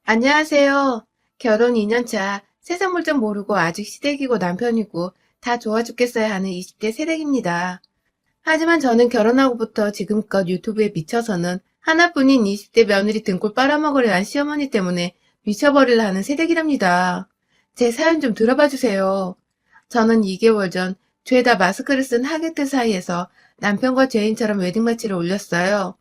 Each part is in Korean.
안녕하세요. 결혼 2년 차, 세상 물정 모르고 아직 시댁이고 남편이고 다 좋아 죽겠어야 하는 20대 새댁입니다. 하지만 저는 결혼하고부터 지금껏 유튜브에 미쳐서는 하나뿐인 20대 며느리 등골 빨아먹으려 한 시어머니 때문에 미쳐버리려 하는 새댁이랍니다. 제 사연 좀 들어봐 주세요. 저는 2개월 전 죄다 마스크를 쓴 하객들 사이에서 남편과 죄인처럼 웨딩마치를 올렸어요.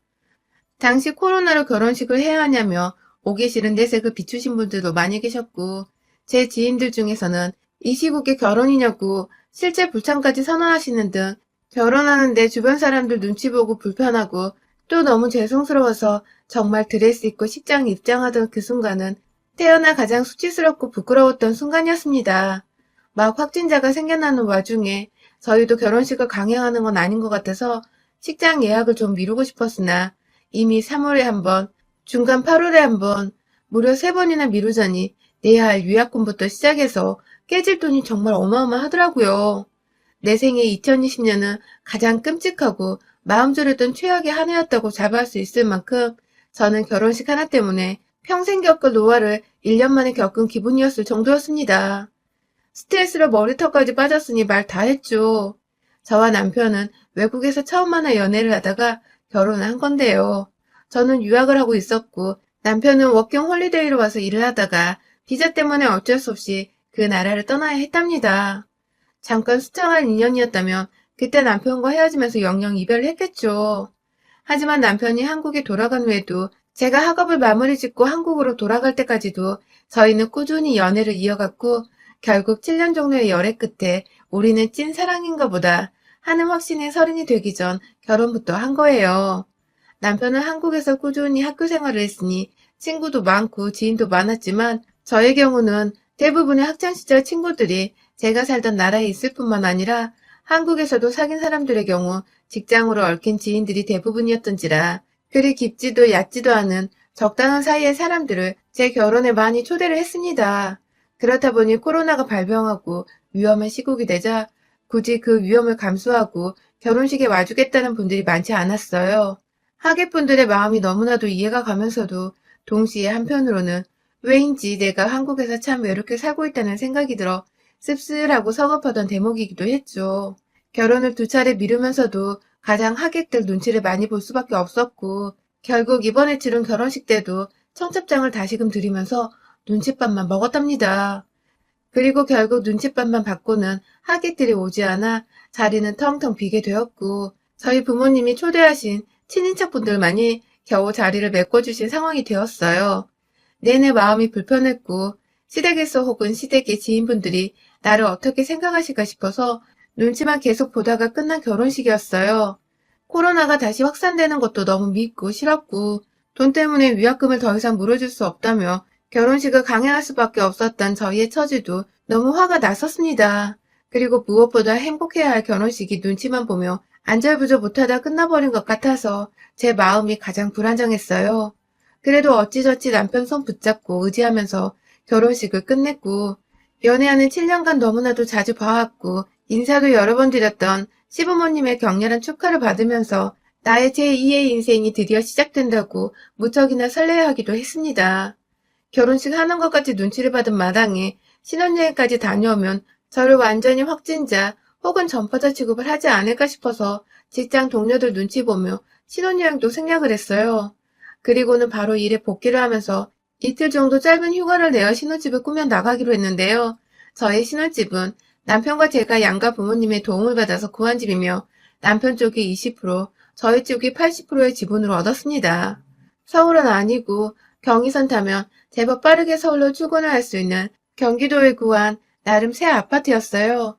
당시 코로나로 결혼식을 해야 하냐며 오기 싫은 내색을 비추신 분들도 많이 계셨고, 제 지인들 중에서는 이 시국에 결혼이냐고 실제 불참까지 선언하시는 등 결혼하는데 주변 사람들 눈치 보고 불편하고 또 너무 죄송스러워서 정말 드레스 입고 식장에 입장하던 그 순간은 태어나 가장 수치스럽고 부끄러웠던 순간이었습니다. 막 확진자가 생겨나는 와중에 저희도 결혼식을 강행하는 건 아닌 것 같아서 식장 예약을 좀 미루고 싶었으나 이미 3월에 한 번, 중간 8월에 한 번, 무려 3번이나 미루자니 내야 할 위약금부터 시작해서 깨질 돈이 정말 어마어마하더라고요. 내 생애 2020년은 가장 끔찍하고 마음 졸였던 최악의 한 해였다고 자부할 수 있을 만큼 저는 결혼식 하나 때문에 평생 겪을 노화를 1년 만에 겪은 기분이었을 정도였습니다. 스트레스로 머리털까지 빠졌으니 말 다 했죠. 저와 남편은 외국에서 처음 만나 연애를 하다가 결혼을 한 건데요. 저는 유학을 하고 있었고 남편은 워킹 홀리데이로 와서 일을 하다가 비자 때문에 어쩔 수 없이 그 나라를 떠나야 했답니다. 잠깐 수창한 인연이었다면 그때 남편과 헤어지면서 영영 이별을 했겠죠. 하지만 남편이 한국에 돌아간 후에도 제가 학업을 마무리 짓고 한국으로 돌아갈 때까지도 저희는 꾸준히 연애를 이어갔고 결국 7년 정도의 열애 끝에 우리는 찐 사랑인가 보다 하는 확신에 서른이 되기 전 결혼부터 한 거예요. 남편은 한국에서 꾸준히 학교 생활을 했으니 친구도 많고 지인도 많았지만 저의 경우는 대부분의 학창시절 친구들이 제가 살던 나라에 있을 뿐만 아니라 한국에서도 사귄 사람들의 경우 직장으로 얽힌 지인들이 대부분이었던지라 그리 깊지도 얕지도 않은 적당한 사이의 사람들을 제 결혼에 많이 초대를 했습니다. 그렇다 보니 코로나가 발병하고 위험한 시국이 되자 굳이 그 위험을 감수하고 결혼식에 와주겠다는 분들이 많지 않았어요. 하객분들의 마음이 너무나도 이해가 가면서도 동시에 한편으로는 왜인지 내가 한국에서 참 외롭게 살고 있다는 생각이 들어 씁쓸하고 서글프던 대목이기도 했죠. 결혼을 2차례 미루면서도 가장 하객들 눈치를 많이 볼 수밖에 없었고 결국 이번에 치른 결혼식 때도 청첩장을 다시금 드리면서 눈칫밥만 먹었답니다. 그리고 결국 눈칫밥만 받고는 하객들이 오지 않아 자리는 텅텅 비게 되었고 저희 부모님이 초대하신 친인척분들만이 겨우 자리를 메꿔주신 상황이 되었어요. 내내 마음이 불편했고 시댁에서 혹은 시댁의 지인분들이 나를 어떻게 생각하실까 싶어서 눈치만 계속 보다가 끝난 결혼식이었어요. 코로나가 다시 확산되는 것도 너무 믿고 싫었고 돈 때문에 위약금을 더 이상 물어줄 수 없다며 결혼식을 강행할 수밖에 없었던 저희의 처지도 너무 화가 났었습니다. 그리고 무엇보다 행복해야 할 결혼식이 눈치만 보며 안절부절 못하다 끝나버린 것 같아서 제 마음이 가장 불안정했어요. 그래도 어찌저찌 남편 손 붙잡고 의지하면서 결혼식을 끝냈고 연애하는 7년간 너무나도 자주 봐왔고 인사도 여러 번 드렸던 시부모님의 격렬한 축하를 받으면서 나의 제2의 인생이 드디어 시작된다고 무척이나 설레하기도 했습니다. 결혼식 하는 것 같이 눈치를 받은 마당에 신혼여행까지 다녀오면 저를 완전히 확진자 혹은 전파자 취급을 하지 않을까 싶어서 직장 동료들 눈치 보며 신혼여행도 생략을 했어요. 그리고는 바로 일에 복귀를 하면서 이틀 정도 짧은 휴가를 내어 신혼집을 꾸며 나가기로 했는데요. 저의 신혼집은 남편과 제가 양가 부모님의 도움을 받아서 구한 집이며 남편 쪽이 20%, 저희 쪽이 80%의 지분을 얻었습니다. 서울은 아니고 경의선 타면 제법 빠르게 서울로 출근을 할 수 있는 경기도에 구한 나름 새 아파트였어요.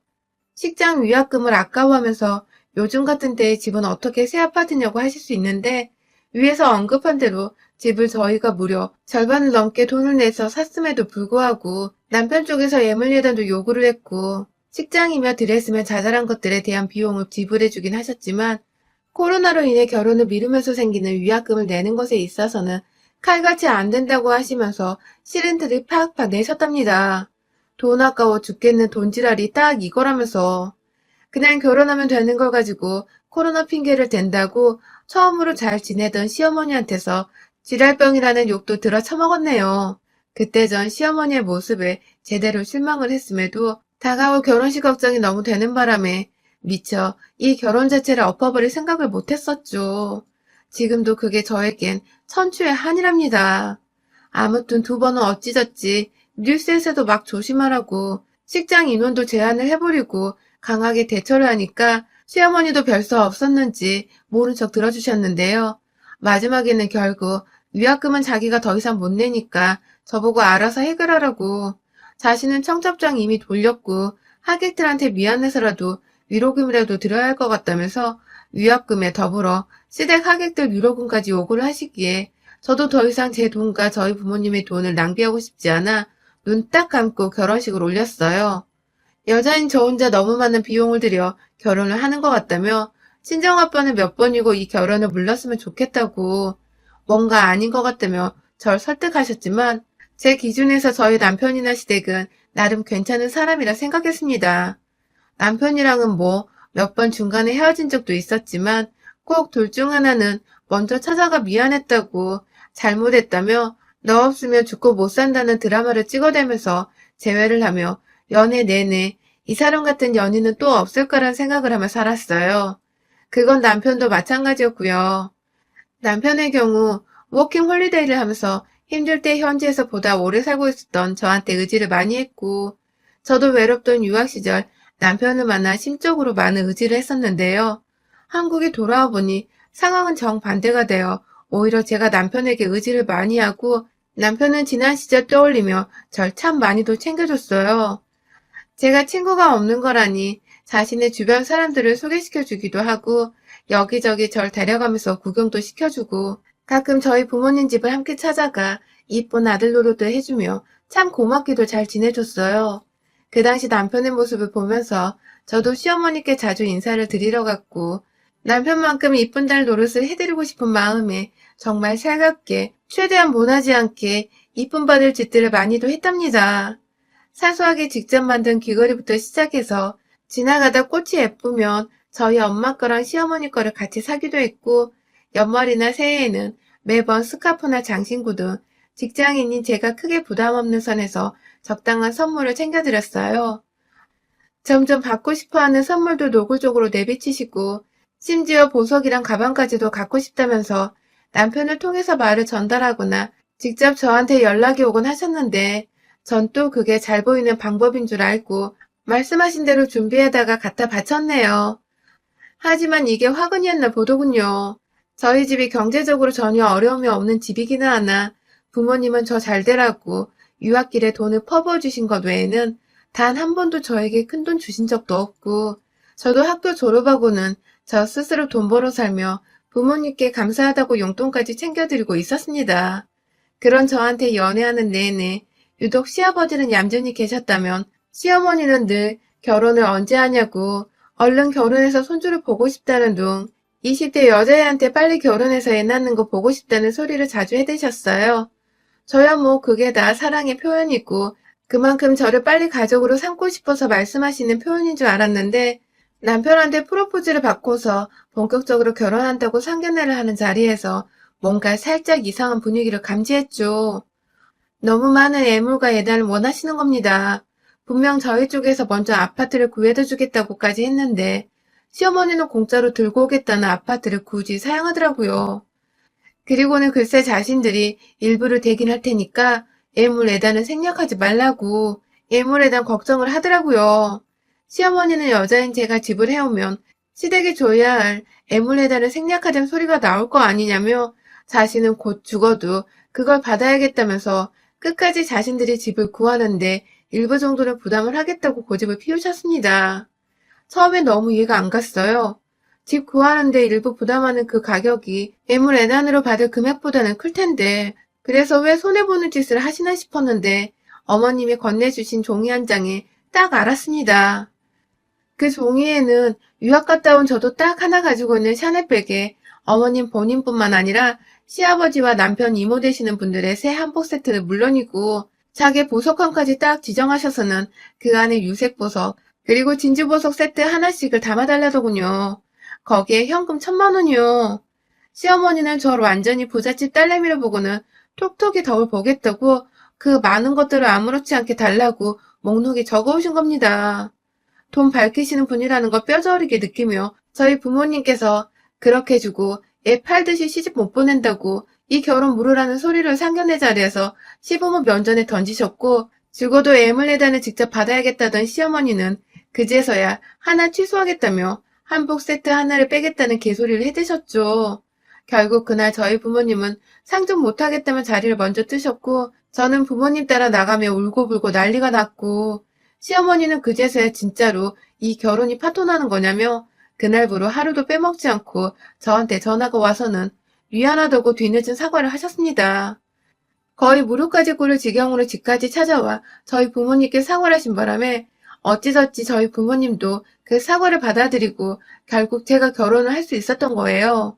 식장 위약금을 아까워하면서 요즘 같은 때에 집은 어떻게 새 아파트냐고 하실 수 있는데 위에서 언급한 대로 집을 저희가 무려 절반을 넘게 돈을 내서 샀음에도 불구하고 남편 쪽에서 예물 예단도 요구를 했고 식장이며 드레스며 자잘한 것들에 대한 비용을 지불해주긴 하셨지만 코로나로 인해 결혼을 미루면서 생기는 위약금을 내는 것에 있어서는 칼같이 안 된다고 하시면서 싫은 틀을 팍팍 내셨답니다. 돈 아까워 죽겠는 돈지랄이 딱 이거라면서 그냥 결혼하면 되는 걸 가지고 코로나 핑계를 댄다고 처음으로 잘 지내던 시어머니한테서 지랄병이라는 욕도 들어 처먹었네요. 그때 전 시어머니의 모습에 제대로 실망을 했음에도 다가올 결혼식 걱정이 너무 되는 바람에 미처 이 결혼 자체를 엎어버릴 생각을 못했었죠. 지금도 그게 저에겐 천추의 한이랍니다. 아무튼 두 번은 어찌저찌 뉴스에서도 막 조심하라고 식장 인원도 제한을 해버리고 강하게 대처를 하니까 시어머니도 별 수 없었는지 모른 척 들어주셨는데요. 마지막에는 결국 위약금은 자기가 더 이상 못 내니까 저보고 알아서 해결하라고. 자신은 청첩장 이미 돌렸고 하객들한테 미안해서라도 위로금이라도 드려야 할 것 같다면서 위약금에 더불어 시댁 하객들 위로금까지 요구를 하시기에 저도 더 이상 제 돈과 저희 부모님의 돈을 낭비하고 싶지 않아 눈 딱 감고 결혼식을 올렸어요. 여자인 저 혼자 너무 많은 비용을 들여 결혼을 하는 것 같다며 친정아빠는 몇 번이고 이 결혼을 물렀으면 좋겠다고 뭔가 아닌 것 같다며 절 설득하셨지만 제 기준에서 저희 남편이나 시댁은 나름 괜찮은 사람이라 생각했습니다. 남편이랑은 뭐 몇 번 중간에 헤어진 적도 있었지만 꼭 둘 중 하나는 먼저 찾아가 미안했다고 잘못했다며 너 없으면 죽고 못 산다는 드라마를 찍어대면서 재회를 하며 연애 내내 이 사람 같은 연인은 또 없을 거란 생각을 하며 살았어요. 그건 남편도 마찬가지였고요. 남편의 경우 워킹 홀리데이를 하면서 힘들 때 현지에서 보다 오래 살고 있었던 저한테 의지를 많이 했고 저도 외롭던 유학 시절 남편을 만나 심적으로 많은 의지를 했었는데요. 한국에 돌아와 보니 상황은 정반대가 되어 오히려 제가 남편에게 의지를 많이 하고 남편은 지난 시절 떠올리며 절 참 많이도 챙겨줬어요. 제가 친구가 없는 거라니 자신의 주변 사람들을 소개시켜주기도 하고 여기저기 절 데려가면서 구경도 시켜주고 가끔 저희 부모님 집을 함께 찾아가 이쁜 아들 노릇도 해주며 참 고맙게도 잘 지내줬어요. 그 당시 남편의 모습을 보면서 저도 시어머니께 자주 인사를 드리러 갔고 남편만큼 이쁜 딸 노릇을 해드리고 싶은 마음에 정말 살갑게 최대한 모나지 않게 이쁨 받을 짓들을 많이도 했답니다. 사소하게 직접 만든 귀걸이부터 시작해서 지나가다 꽃이 예쁘면 저희 엄마 거랑 시어머니 거를 같이 사기도 했고 연말이나 새해에는 매번 스카프나 장신구 등 직장인인 제가 크게 부담 없는 선에서 적당한 선물을 챙겨드렸어요. 점점 받고 싶어하는 선물도 노골적으로 내비치시고 심지어 보석이랑 가방까지도 갖고 싶다면서 남편을 통해서 말을 전달하거나 직접 저한테 연락이 오곤 하셨는데 전 또 그게 잘 보이는 방법인 줄 알고 말씀하신 대로 준비해다가 갖다 바쳤네요. 하지만 이게 화근이었나 보더군요. 저희 집이 경제적으로 전혀 어려움이 없는 집이기는 하나 부모님은 저 잘되라고 유학길에 돈을 퍼부어 주신 것 외에는 단 한 번도 저에게 큰돈 주신 적도 없고 저도 학교 졸업하고는 저 스스로 돈 벌어 살며 부모님께 감사하다고 용돈까지 챙겨드리고 있었습니다. 그런 저한테 연애하는 내내 유독 시아버지는 얌전히 계셨다면 시어머니는 늘 결혼을 언제 하냐고 얼른 결혼해서 손주를 보고 싶다는 둥 20대 여자애한테 빨리 결혼해서 애 낳는 거 보고 싶다는 소리를 자주 해대셨어요. 저야 뭐 그게 다 사랑의 표현이고 그만큼 저를 빨리 가족으로 삼고 싶어서 말씀하시는 표현인 줄 알았는데 남편한테 프로포즈를 받고서 본격적으로 결혼한다고 상견례를 하는 자리에서 뭔가 살짝 이상한 분위기를 감지했죠. 너무 많은 애물과 예단을 원하시는 겁니다. 분명 저희 쪽에서 먼저 아파트를 구해다 주겠다고까지 했는데 시어머니는 공짜로 들고 오겠다는 아파트를 굳이 사양하더라고요. 그리고는 글쎄 자신들이 일부를 대긴 할 테니까 애물 예단은 생략하지 말라고 애물 예단 걱정을 하더라고요. 시어머니는 여자인 제가 집을 해오면 시댁에 줘야 할 애물 예단을 생략하자는 소리가 나올 거 아니냐며 자신은 곧 죽어도 그걸 받아야겠다면서 끝까지 자신들이 집을 구하는데 일부 정도는 부담을 하겠다고 고집을 피우셨습니다. 처음엔 너무 이해가 안 갔어요. 집 구하는데 일부 부담하는 그 가격이 애물 애단으로 받을 금액보다는 클 텐데 그래서 왜 손해보는 짓을 하시나 싶었는데 어머님이 건네주신 종이 한 장에 딱 알았습니다. 그 종이에는 유학 갔다 온 저도 딱 하나 가지고 있는 샤넬백에 어머님 본인뿐만 아니라 시아버지와 남편 이모 되시는 분들의 새 한복 세트는 물론이고 자기 보석함까지 딱 지정하셔서는 그 안에 유색 보석 그리고 진주 보석 세트 하나씩을 담아달라더군요. 거기에 현금 1,000만 원이요. 시어머니는 저를 완전히 부잣집 딸내미로 보고는 톡톡이 덕을 보겠다고 그 많은 것들을 아무렇지 않게 달라고 목록에 적어오신 겁니다. 돈 밝히시는 분이라는 걸 뼈저리게 느끼며 저희 부모님께서 그렇게 주고 애 팔듯이 시집 못 보낸다고 이 결혼 무르라는 소리를 상견례 자리에서 시부모 면전에 던지셨고, 죽어도 애물레단을 직접 받아야겠다던 시어머니는 그제서야 하나 취소하겠다며 한복 세트 하나를 빼겠다는 개소리를 해대셨죠. 결국 그날 저희 부모님은 상종 못하겠다며 자리를 먼저 뜨셨고, 저는 부모님 따라 나가며 울고불고 난리가 났고, 시어머니는 그제서야 진짜로 이 결혼이 파토나는 거냐며 그날부로 하루도 빼먹지 않고 저한테 전화가 와서는 미안하다고 뒤늦은 사과를 하셨습니다. 거의 무릎까지 꿇을 지경으로 집까지 찾아와 저희 부모님께 사과를 하신 바람에 어찌저찌 저희 부모님도 그 사과를 받아들이고 결국 제가 결혼을 할 수 있었던 거예요.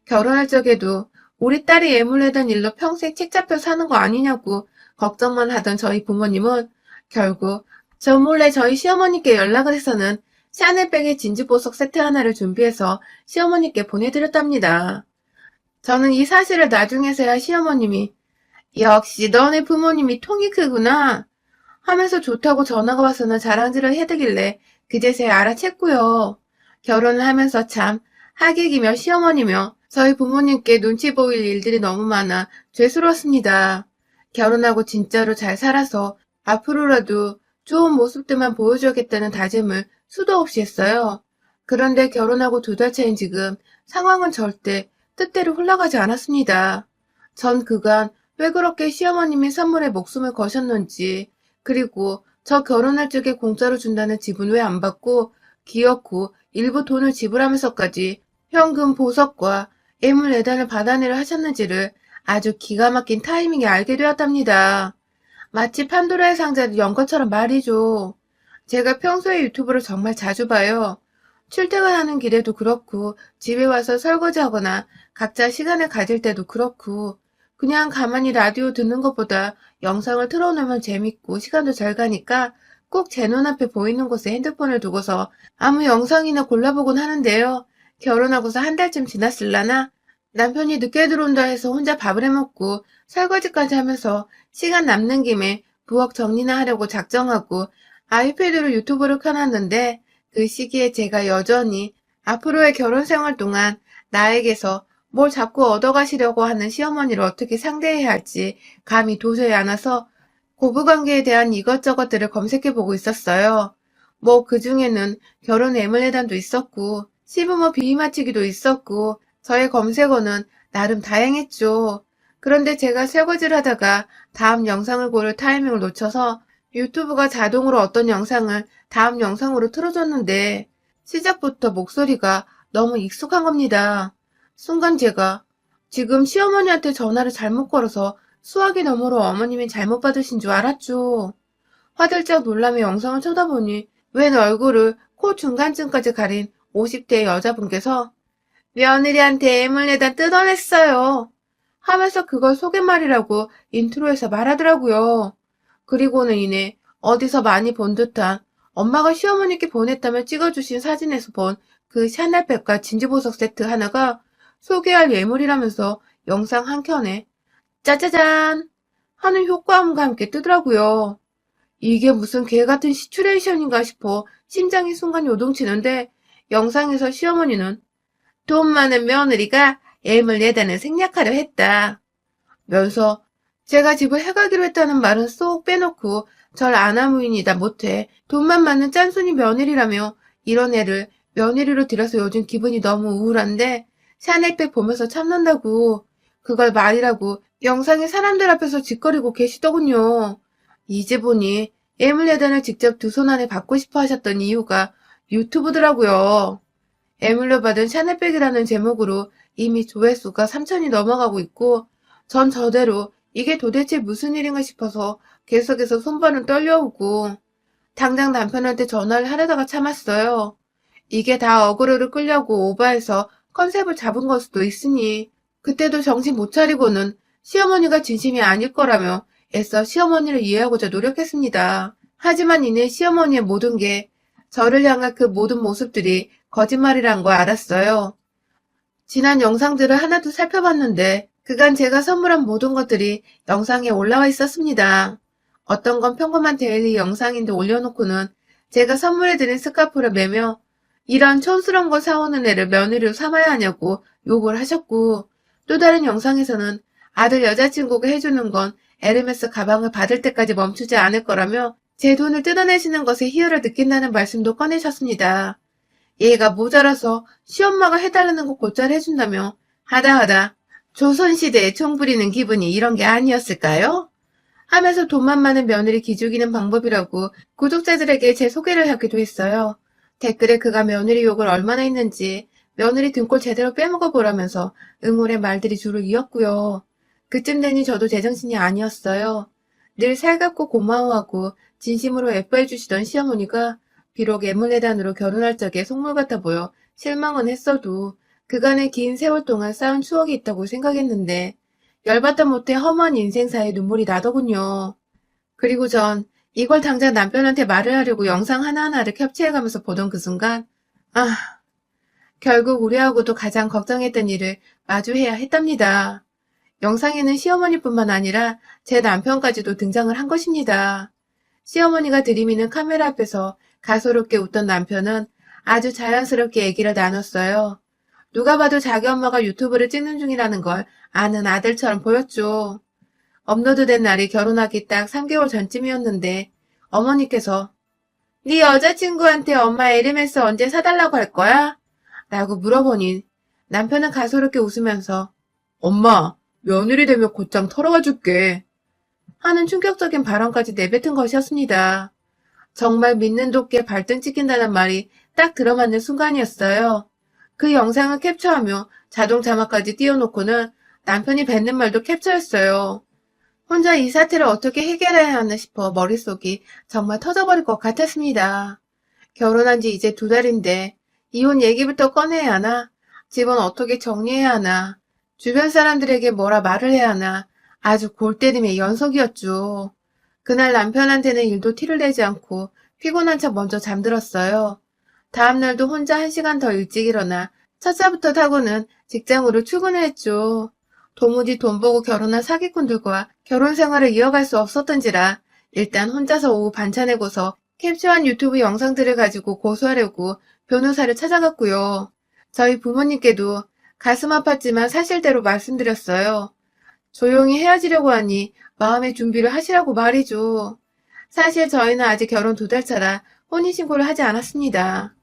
결혼할 적에도 우리 딸이 애물내던 일로 평생 책 잡혀 사는 거 아니냐고 걱정만 하던 저희 부모님은 결국 저 몰래 저희 시어머니께 연락을 해서는 샤넬백의 진주보석 세트 하나를 준비해서 시어머니께 보내드렸답니다. 저는 이 사실을 나중에서야 시어머님이 역시 너네 부모님이 통이 크구나 하면서 좋다고 전화가 와서는 자랑질을 해대길래 그제서야 알아챘고요. 결혼을 하면서 참 하객이며 시어머니며 저희 부모님께 눈치 보일 일들이 너무 많아 죄스러웠습니다. 결혼하고 진짜로 잘 살아서 앞으로라도 좋은 모습들만 보여줘야겠다는 다짐을 수도 없이 했어요. 그런데 결혼하고 2달 차인 지금 상황은 절대 뜻대로 흘러가지 않았습니다. 전 그간 왜 그렇게 시어머님이 선물에 목숨을 거셨는지, 그리고 저 결혼할 적에 공짜로 준다는 집은 왜 안 받고 기어코 일부 돈을 지불하면서까지 현금 보석과 애물예단을 받아내려 하셨는지를 아주 기가 막힌 타이밍에 알게 되었답니다. 마치 판도라의 상자를 연 것처럼 말이죠. 제가 평소에 유튜브를 정말 자주 봐요. 출퇴근하는 길에도 그렇고 집에 와서 설거지하거나 각자 시간을 가질 때도 그렇고 그냥 가만히 라디오 듣는 것보다 영상을 틀어놓으면 재밌고 시간도 잘 가니까 꼭 제 눈앞에 보이는 곳에 핸드폰을 두고서 아무 영상이나 골라보곤 하는데요. 결혼하고서 1달쯤 지났을라나 남편이 늦게 들어온다 해서 혼자 밥을 해먹고 설거지까지 하면서 시간 남는 김에 부엌 정리나 하려고 작정하고 아이패드로 유튜브를 켜놨는데 그 시기에 제가 여전히 앞으로의 결혼 생활 동안 나에게서 뭘 자꾸 얻어가시려고 하는 시어머니를 어떻게 상대해야 할지 감이 도저히 안 와서 고부관계에 대한 이것저것들을 검색해보고 있었어요. 뭐 그중에는 결혼 애물예단도 있었고 시부모 비위 맞추기도 있었고 저의 검색어는 나름 다양했죠. 그런데 제가 설거지를 하다가 다음 영상을 고를 타이밍을 놓쳐서 유튜브가 자동으로 어떤 영상을 다음 영상으로 틀어줬는데 시작부터 목소리가 너무 익숙한 겁니다. 순간 제가 지금 시어머니한테 전화를 잘못 걸어서 수화기 너머로 어머님이 잘못 받으신 줄 알았죠. 화들짝 놀라며 영상을 쳐다보니 웬 얼굴을 코 중간쯤까지 가린 50대의 여자분께서 며느리한테 애물내다 뜯어냈어요 하면서 그걸 소개말이라고 인트로에서 말하더라고요. 그리고는 이내 어디서 많이 본 듯한 엄마가 시어머니께 보냈다며 찍어주신 사진에서 본 그 샤넬백과 진주보석 세트 하나가 소개할 예물이라면서 영상 한 켠에 짜자잔 하는 효과음과 함께 뜨더라고요. 이게 무슨 개같은 시츄레이션인가 싶어 심장이 순간 요동치는데 영상에서 시어머니는 돈 많은 며느리가 애물예단을 생략하려 했다 면서 제가 집을 해가기로 했다는 말은 쏙 빼놓고 절 아나무인이다 못해 돈만 많은 짠순이 며느리라며 이런 애를 며느리로 들여서 요즘 기분이 너무 우울한데 샤넬백 보면서 참는다고 그걸 말이라고 영상에 사람들 앞에서 짓거리고 계시더군요. 이제 보니 애물예단을 직접 2손 안에 받고 싶어 하셨던 이유가 유튜브더라고요. 애물로 받은 샤넬백이라는 제목으로 이미 조회수가 3천이 넘어가고 있고 전 저대로 이게 도대체 무슨 일인가 싶어서 계속해서 손발은 떨려오고 당장 남편한테 전화를 하려다가 참았어요. 이게 다 어그로를 끌려고 오버해서 컨셉을 잡은 걸 수도 있으니 그때도 정신 못 차리고는 시어머니가 진심이 아닐 거라며 애써 시어머니를 이해하고자 노력했습니다. 하지만 이내 시어머니의 모든 게 저를 향한 그 모든 모습들이 거짓말이란 걸 알았어요. 지난 영상들을 하나도 살펴봤는데 그간 제가 선물한 모든 것들이 영상에 올라와 있었습니다. 어떤 건 평범한 데일리 영상인데 올려놓고는 제가 선물해드린 스카프를 매며 이런 촌스러운 거 사오는 애를 며느리로 삼아야 하냐고 욕을 하셨고, 또 다른 영상에서는 아들 여자친구가 해주는 건 에르메스 가방을 받을 때까지 멈추지 않을 거라며 제 돈을 뜯어내시는 것에 희열을 느낀다는 말씀도 꺼내셨습니다. 얘가 모자라서 시엄마가 해달라는 거 곧잘 해준다며 하다하다 조선시대에 총 부리는 기분이 이런 게 아니었을까요? 하면서 돈만 많은 며느리 기죽이는 방법이라고 구독자들에게 제 소개를 하기도 했어요. 댓글에 그가 며느리 욕을 얼마나 했는지 며느리 등골 제대로 빼먹어 보라면서 응원의 말들이 줄을 이었고요. 그쯤 되니 저도 제정신이 아니었어요. 늘 살갑고 고마워하고 진심으로 예뻐해 주시던 시어머니가 비록 애물레단으로 결혼할 적에 속물 같아 보여 실망은 했어도 그간의 긴 세월 동안 쌓은 추억이 있다고 생각했는데 열받다 못해 험한 인생사에 눈물이 나더군요. 그리고 전 이걸 당장 남편한테 말을 하려고 영상 하나하나를 캡처해가면서 보던 그 순간 아, 결국 우리하고도 가장 걱정했던 일을 마주해야 했답니다. 영상에는 시어머니뿐만 아니라 제 남편까지도 등장을 한 것입니다. 시어머니가 들이미는 카메라 앞에서 가소롭게 웃던 남편은 아주 자연스럽게 얘기를 나눴어요. 누가 봐도 자기 엄마가 유튜브를 찍는 중이라는 걸 아는 아들처럼 보였죠. 업로드된 날이 결혼하기 딱 3개월 전쯤이었는데 어머니께서 네 여자친구한테 엄마 에르메스 언제 사달라고 할 거야? 라고 물어보니 남편은 가소롭게 웃으면서 엄마, 며느리 되면 곧장 털어와 줄게 하는 충격적인 발언까지 내뱉은 것이었습니다. 정말 믿는 도끼에 발등 찍힌다는 말이 딱 들어맞는 순간이었어요. 그 영상을 캡처하며 자동 자막까지 띄워놓고는 남편이 뱉는 말도 캡처했어요. 혼자 이 사태를 어떻게 해결해야 하나 싶어 머릿속이 정말 터져버릴 것 같았습니다. 결혼한 지 이제 2달인데 이혼 얘기부터 꺼내야 하나? 집은 어떻게 정리해야 하나? 주변 사람들에게 뭐라 말을 해야 하나? 아주 골 때림의 연속이었죠. 그날 남편한테는 일도 티를 내지 않고 피곤한 척 먼저 잠들었어요. 다음날도 혼자 1시간 더 일찍 일어나 첫차부터 타고는 직장으로 출근을 했죠. 도무지 돈 보고 결혼한 사기꾼들과 결혼 생활을 이어갈 수 없었던지라 일단 혼자서 오후 반차 내고서 캡처한 유튜브 영상들을 가지고 고소하려고 변호사를 찾아갔고요. 저희 부모님께도 가슴 아팠지만 사실대로 말씀드렸어요. 조용히 헤어지려고 하니 마음의 준비를 하시라고 말이죠. 사실 저희는 아직 결혼 2달 차라 혼인신고를 하지 않았습니다.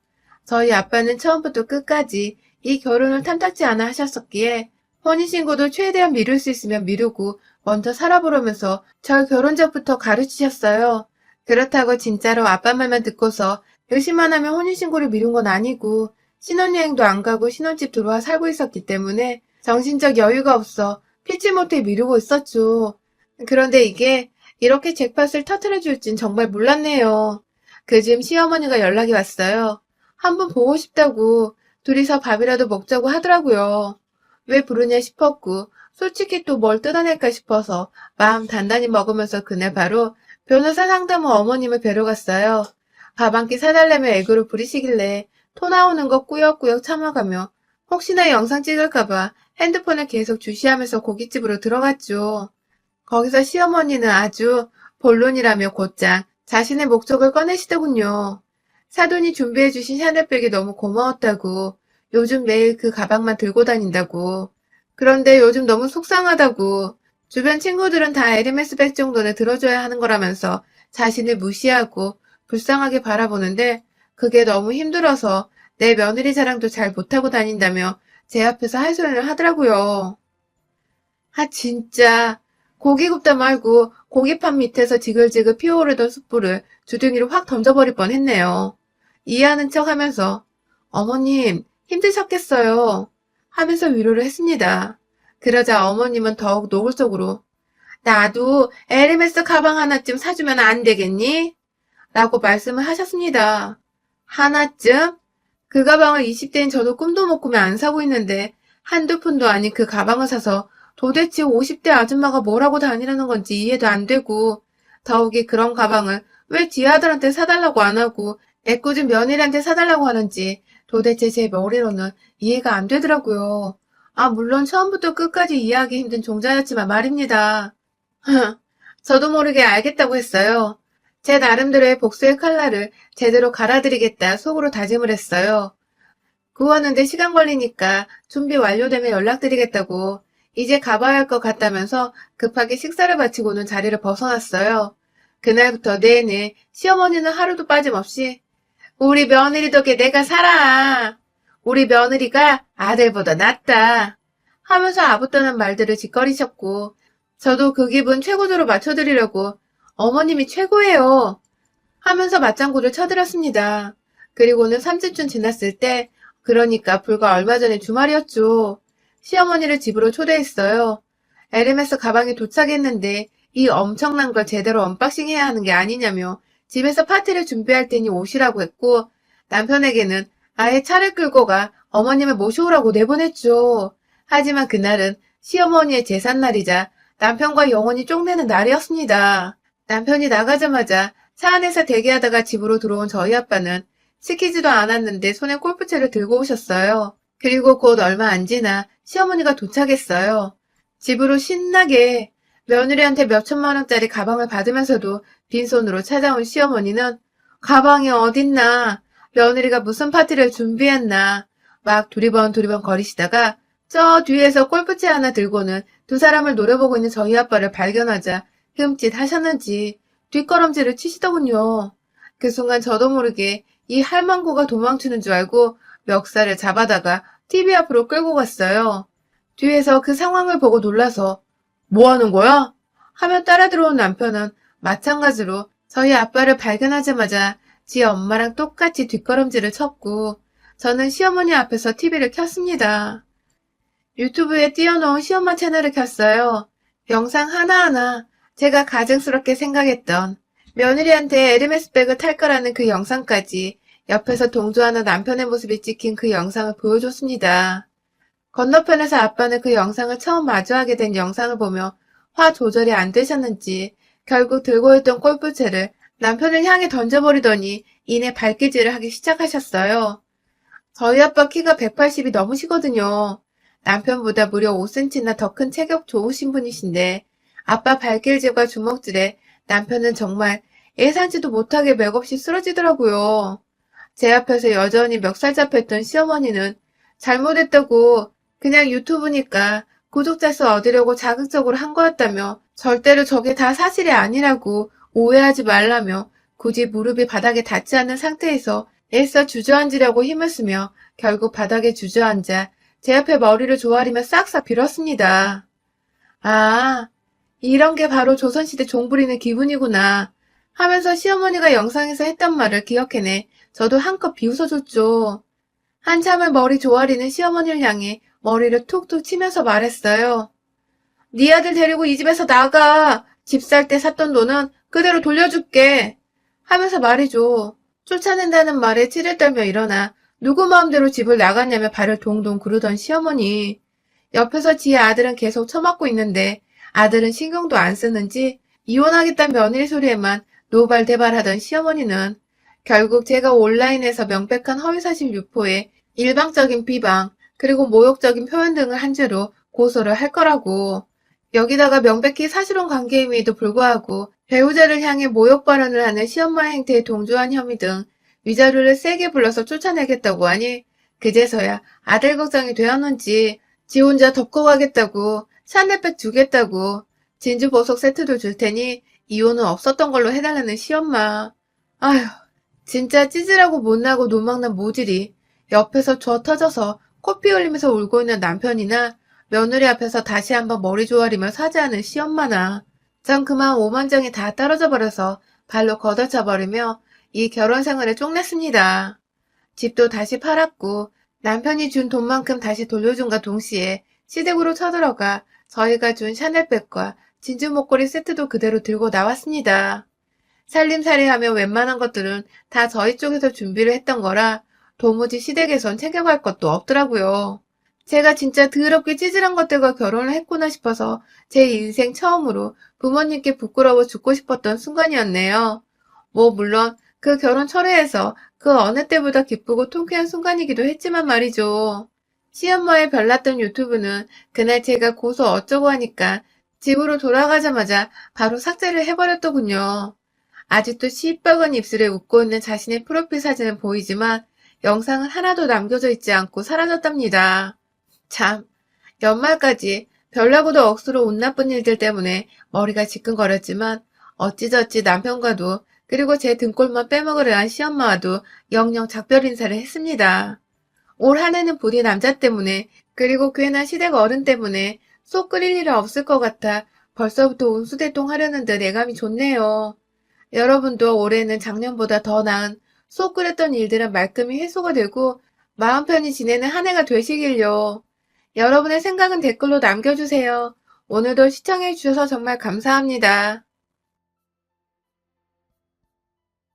저희 아빠는 처음부터 끝까지 이 결혼을 탐탁지 않아 하셨었기에 혼인신고도 최대한 미룰 수 있으면 미루고 먼저 살아보려면서 절 결혼 전부터 가르치셨어요. 그렇다고 진짜로 아빠 말만 듣고서 열심만 하면 혼인신고를 미룬 건 아니고 신혼여행도 안 가고 신혼집 들어와 살고 있었기 때문에 정신적 여유가 없어 피치 못해 미루고 있었죠. 그런데 이게 이렇게 잭팟을 터트려 줄진 정말 몰랐네요. 그즈음 시어머니가 연락이 왔어요. 한번 보고 싶다고 둘이서 밥이라도 먹자고 하더라고요. 왜 부르냐 싶었고 솔직히 또 뭘 뜯어낼까 싶어서 마음 단단히 먹으면서 그날 바로 변호사 상담 후 어머님을 뵈러 갔어요. 밥 한 끼 사달라며 애교를 부리시길래 토 나오는 거 꾸역꾸역 참아가며 혹시나 영상 찍을까봐 핸드폰을 계속 주시하면서 고깃집으로 들어갔죠. 거기서 시어머니는 아주 본론이라며 곧장 자신의 목적을 꺼내시더군요. 사돈이 준비해주신 샤넬백이 너무 고마웠다고, 요즘 매일 그 가방만 들고 다닌다고, 그런데 요즘 너무 속상하다고, 주변 친구들은 다 에르메스백 정도는 들어줘야 하는 거라면서 자신을 무시하고 불쌍하게 바라보는데 그게 너무 힘들어서 내 며느리 자랑도 잘 못하고 다닌다며 제 앞에서 할 소리를 하더라고요. 아 진짜 고기 굽다 말고 고기판 밑에서 지글지글 피어오르던 숯불을 주둥이로 확 던져버릴 뻔했네요. 이해하는 척 하면서 어머님 힘드셨겠어요 하면서 위로를 했습니다. 그러자 어머님은 더욱 노골적으로 나도 에르메스 가방 하나쯤 사주면 안 되겠니? 라고 말씀을 하셨습니다. 하나쯤? 그 가방을 20대인 저도 꿈도 못 꾸며 안 사고 있는데 한두 푼도 아닌 그 가방을 사서 도대체 50대 아줌마가 뭐라고 다니라는 건지 이해도 안 되고 더욱이 그런 가방을 왜 지 아들한테 사달라고 안 하고 애꿎은 며느리한테 사달라고 하는지 도대체 제 머리로는 이해가 안 되더라고요. 물론 처음부터 끝까지 이해하기 힘든 종자였지만 말입니다. 저도 모르게 알겠다고 했어요. 제 나름대로의 복수의 칼날을 제대로 갈아드리겠다 속으로 다짐을 했어요. 구하는데 시간 걸리니까 준비 완료되면 연락드리겠다고 이제 가봐야 할 것 같다면서 급하게 식사를 마치고는 자리를 벗어났어요. 그날부터 내내 시어머니는 하루도 빠짐없이 우리 며느리 덕에 내가 살아. 우리 며느리가 아들보다 낫다. 하면서 아부떠는 말들을 짓거리셨고 저도 그 기분 최고조로 맞춰드리려고 어머님이 최고예요. 하면서 맞장구를 쳐드렸습니다. 그리고는 3주쯤 지났을 때 그러니까 불과 얼마 전에 주말이었죠. 시어머니를 집으로 초대했어요. 에르메스 가방이 도착했는데 이 엄청난 걸 제대로 언박싱해야 하는 게 아니냐며 집에서 파티를 준비할 테니 오시라고 했고 남편에게는 아예 차를 끌고 가 어머님을 모셔오라고 내보냈죠. 하지만 그날은 시어머니의 제삿날이자 남편과 영원히 쪽내는 날이었습니다. 남편이 나가자마자 차 안에서 대기하다가 집으로 들어온 저희 아빠는 시키지도 않았는데 손에 골프채를 들고 오셨어요. 그리고 곧 얼마 안 지나 시어머니가 도착했어요. 집으로 신나게 며느리한테 몇천만 원짜리 가방을 받으면서도 빈손으로 찾아온 시어머니는 가방이 어딨나, 며느리가 무슨 파티를 준비했나 막 두리번 거리시다가 저 뒤에서 골프채 하나 들고는 두 사람을 노려보고 있는 저희 아빠를 발견하자 흠칫 하셨는지 뒷걸음질을 치시더군요. 그 순간 저도 모르게 이 할망구가 도망치는 줄 알고 멱살을 잡아다가 TV 앞으로 끌고 갔어요. 뒤에서 그 상황을 보고 놀라서 뭐 하는 거야? 하며 따라 들어온 남편은 마찬가지로 저희 아빠를 발견하자마자 지 엄마랑 똑같이 뒷걸음질을 쳤고 저는 시어머니 앞에서 TV를 켰습니다. 유튜브에 띄워놓은 시엄마 채널을 켰어요. 영상 하나하나 제가 가증스럽게 생각했던 며느리한테 에르메스 백을 탈 거라는 그 영상까지 옆에서 동조하는 남편의 모습이 찍힌 그 영상을 보여줬습니다. 건너편에서 아빠는 그 영상을 처음 마주하게 된 영상을 보며 화 조절이 안 되셨는지 결국 들고 있던 골프채를 남편을 향해 던져버리더니 이내 발길질을 하기 시작하셨어요. 저희 아빠 키가 180이 넘으시거든요. 남편보다 무려 5cm나 더 큰 체격 좋으신 분이신데 아빠 발길질과 주먹질에 남편은 정말 예상치도 못하게 맥없이 쓰러지더라고요. 제 앞에서 여전히 멱살 잡혔던 시어머니는 잘못했다고 그냥 유튜브니까 구독자 수 얻으려고 자극적으로 한 거였다며 절대로 저게 다 사실이 아니라고 오해하지 말라며 굳이 무릎이 바닥에 닿지 않는 상태에서 애써 주저앉으려고 힘을 쓰며 결국 바닥에 주저앉아 제 앞에 머리를 조아리며 싹싹 빌었습니다. 아, 이런 게 바로 조선시대 종 부리는 기분이구나 하면서 시어머니가 영상에서 했던 말을 기억해내 저도 한껏 비웃어줬죠. 한참을 머리 조아리는 시어머니를 향해 머리를 툭툭 치면서 말했어요. 네 아들 데리고 이 집에서 나가. 집 살 때 샀던 돈은 그대로 돌려줄게. 하면서 말이죠. 쫓아낸다는 말에 치를 떨며 일어나 누구 마음대로 집을 나갔냐며 발을 동동 구르던 시어머니. 옆에서 지의 아들은 계속 처맞고 있는데 아들은 신경도 안 쓰는지 이혼하겠다는 며느리 소리에만 노발대발하던 시어머니는 결국 제가 온라인에서 명백한 허위사실 유포에 일방적인 비방 그리고 모욕적인 표현 등을 한 죄로 고소를 할 거라고 여기다가 명백히 사실혼 관계임에도 불구하고 배우자를 향해 모욕 발언을 하는 시엄마의 행태에 동조한 혐의 등 위자료를 세게 불러서 쫓아내겠다고 하니 그제서야 아들 걱정이 되었는지 지 혼자 덮고 가겠다고 샤넬백 주겠다고 진주 보석 세트도 줄 테니 이혼은 없었던 걸로 해달라는 시엄마. 아휴 진짜 찌질하고 못나고 노망난 모질이 옆에서 저 터져서 코피 흘리면서 울고 있는 남편이나 며느리 앞에서 다시 한번 머리 조아리며 사죄하는 시엄마나 전 그만 오만정이 다 떨어져 버려서 발로 걷어차 버리며 이 결혼 생활에 쪽냈습니다. 집도 다시 팔았고 남편이 준 돈만큼 다시 돌려준과 동시에 시댁으로 쳐들어가 저희가 준 샤넬백과 진주 목걸이 세트도 그대로 들고 나왔습니다. 살림살이하며 웬만한 것들은 다 저희 쪽에서 준비를 했던 거라 도무지 시댁에선 챙겨갈 것도 없더라고요. 제가 진짜 더럽게 찌질한 것들과 결혼을 했구나 싶어서 제 인생 처음으로 부모님께 부끄러워 죽고 싶었던 순간이었네요. 뭐 물론 그 결혼 철회해서 그 어느 때보다 기쁘고 통쾌한 순간이기도 했지만 말이죠. 시엄마의 별났던 유튜브는 그날 제가 고소 어쩌고 하니까 집으로 돌아가자마자 바로 삭제를 해버렸더군요. 아직도 시뻘건 입술에 웃고 있는 자신의 프로필 사진은 보이지만 영상은 하나도 남겨져 있지 않고 사라졌답니다. 참, 연말까지 별나고도 억수로 운 나쁜 일들 때문에 머리가 지끈거렸지만 어찌저찌 남편과도 그리고 제 등골만 빼먹으려 한 시엄마와도 영영 작별 인사를 했습니다. 올 한 해는 부디 남자 때문에 그리고 괜한 시댁 어른 때문에 속 끓일 일은 없을 것 같아 벌써부터 온수대통 하려는 듯 예감이 좋네요. 여러분도 올해는 작년보다 더 나은 속 끓였던 일들은 말끔히 해소가 되고 마음 편히 지내는 한 해가 되시길요. 여러분의 생각은 댓글로 남겨주세요. 오늘도 시청해주셔서 정말 감사합니다.